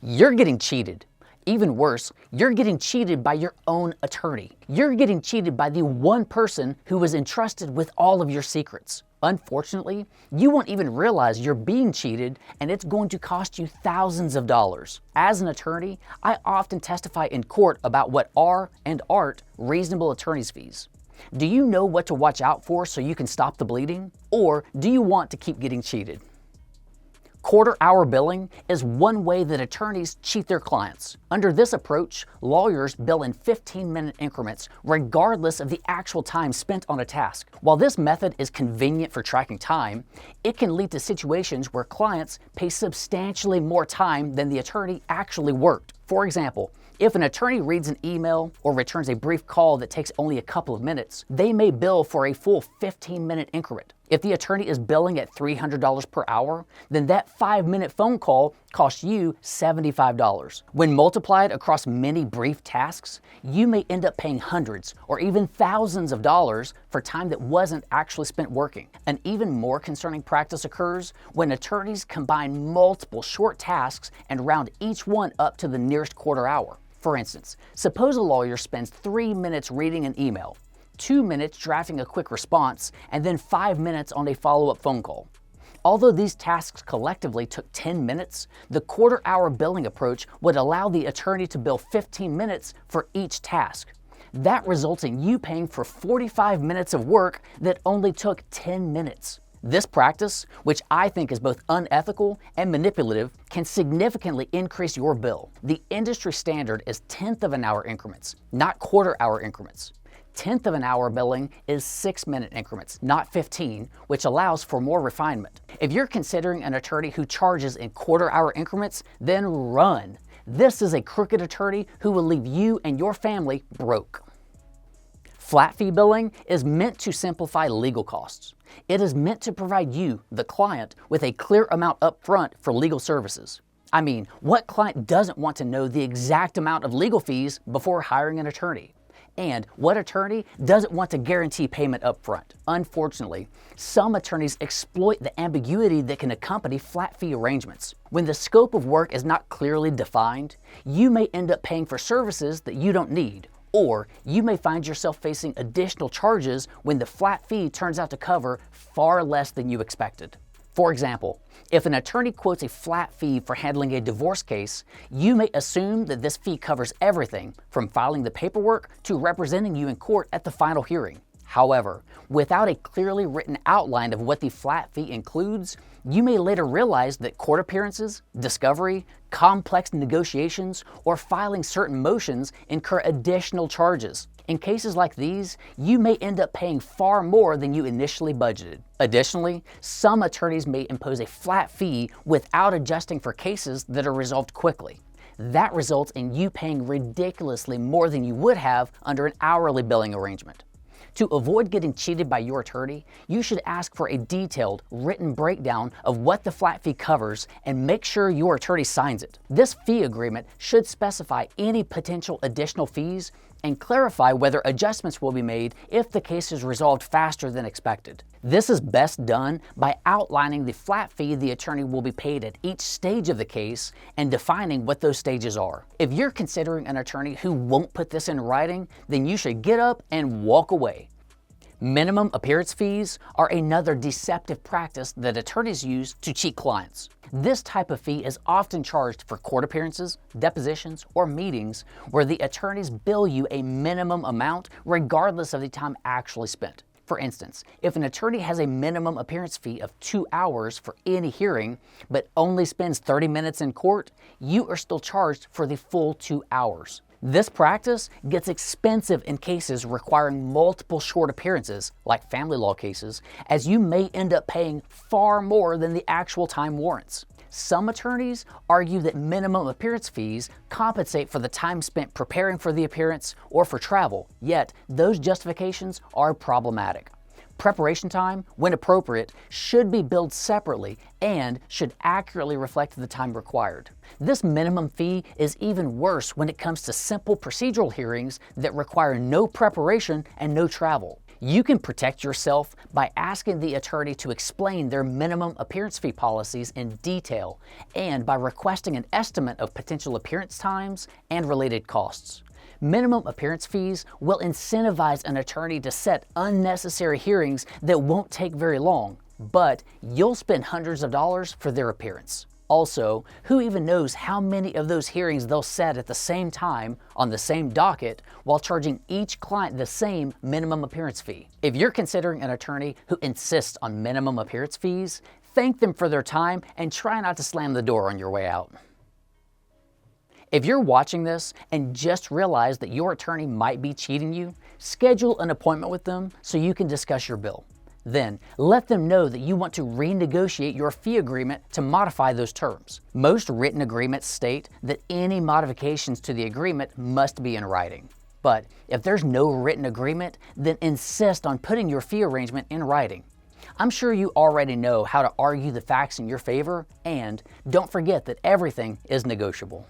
You're getting cheated. Even worse, you're getting cheated by your own attorney. You're getting cheated by the one person who was entrusted with all of your secrets. Unfortunately, you won't even realize you're being cheated, and it's going to cost you thousands of dollars. As an attorney, I often testify in court about what are and aren't reasonable attorney's fees. Do you know what to watch out for so you can stop the bleeding? Or do you want to keep getting cheated? Quarter-hour billing is one way that attorneys cheat their clients. Under this approach, lawyers bill in 15-minute increments regardless of the actual time spent on a task. While this method is convenient for tracking time, it can lead to situations where clients pay substantially more time than the attorney actually worked. For example, if an attorney reads an email or returns a brief call that takes only a couple of minutes, they may bill for a full 15-minute increment. If the attorney is billing at $300 per hour, then that 5-minute phone call costs you $75. When multiplied across many brief tasks, you may end up paying hundreds or even thousands of dollars for time that wasn't actually spent working. An even more concerning practice occurs when attorneys combine multiple short tasks and round each one up to the nearest quarter hour. For instance, suppose a lawyer spends 3 minutes reading an email, 2 minutes drafting a quick response, and then 5 minutes on a follow-up phone call. Although these tasks collectively took 10 minutes, the quarter-hour billing approach would allow the attorney to bill 15 minutes for each task. That results in you paying for 45 minutes of work that only took 10 minutes. This practice, which I think is both unethical and manipulative, can significantly increase your bill. The industry standard is tenth of an hour increments, not quarter-hour increments. Tenth of an hour billing is 6-minute increments, not 15, which allows for more refinement. If you're considering an attorney who charges in quarter-hour increments, then run. This is a crooked attorney who will leave you and your family broke. Flat fee billing is meant to simplify legal costs. It is meant to provide you, the client, with a clear amount up front for legal services. I mean, what client doesn't want to know the exact amount of legal fees before hiring an attorney? And what attorney doesn't want to guarantee payment up front? Unfortunately, some attorneys exploit the ambiguity that can accompany flat fee arrangements. When the scope of work is not clearly defined, you may end up paying for services that you don't need, or you may find yourself facing additional charges when the flat fee turns out to cover far less than you expected. For example, if an attorney quotes a flat fee for handling a divorce case, you may assume that this fee covers everything from filing the paperwork to representing you in court at the final hearing. However, without a clearly written outline of what the flat fee includes, you may later realize that court appearances, discovery, complex negotiations, or filing certain motions incur additional charges. In cases like these, you may end up paying far more than you initially budgeted. Additionally, some attorneys may impose a flat fee without adjusting for cases that are resolved quickly. That results in you paying ridiculously more than you would have under an hourly billing arrangement. To avoid getting cheated by your attorney, you should ask for a detailed, written breakdown of what the flat fee covers and make sure your attorney signs it. This fee agreement should specify any potential additional fees and clarify whether adjustments will be made if the case is resolved faster than expected. This is best done by outlining the flat fee the attorney will be paid at each stage of the case and defining what those stages are. If you're considering an attorney who won't put this in writing, then you should get up and walk away. Minimum appearance fees are another deceptive practice that attorneys use to cheat clients. This type of fee is often charged for court appearances, depositions, or meetings where the attorneys bill you a minimum amount regardless of the time actually spent. For instance, if an attorney has a minimum appearance fee of 2 hours for any hearing, but only spends 30 minutes in court, you are still charged for the full 2 hours. This practice gets expensive in cases requiring multiple short appearances, like family law cases, as you may end up paying far more than the actual time warrants. Some attorneys argue that minimum appearance fees compensate for the time spent preparing for the appearance or for travel, yet those justifications are problematic. Preparation time, when appropriate, should be billed separately and should accurately reflect the time required. This minimum fee is even worse when it comes to simple procedural hearings that require no preparation and no travel. You can protect yourself by asking the attorney to explain their minimum appearance fee policies in detail and by requesting an estimate of potential appearance times and related costs. Minimum appearance fees will incentivize an attorney to set unnecessary hearings that won't take very long, but you'll spend hundreds of dollars for their appearance. Also, who even knows how many of those hearings they'll set at the same time on the same docket while charging each client the same minimum appearance fee. If you're considering an attorney who insists on minimum appearance fees, thank them for their time and try not to slam the door on your way out. If you're watching this and just realize that your attorney might be cheating you, schedule an appointment with them so you can discuss your bill. Then, let them know that you want to renegotiate your fee agreement to modify those terms. Most written agreements state that any modifications to the agreement must be in writing. But if there's no written agreement, then insist on putting your fee arrangement in writing. I'm sure you already know how to argue the facts in your favor, and don't forget that everything is negotiable.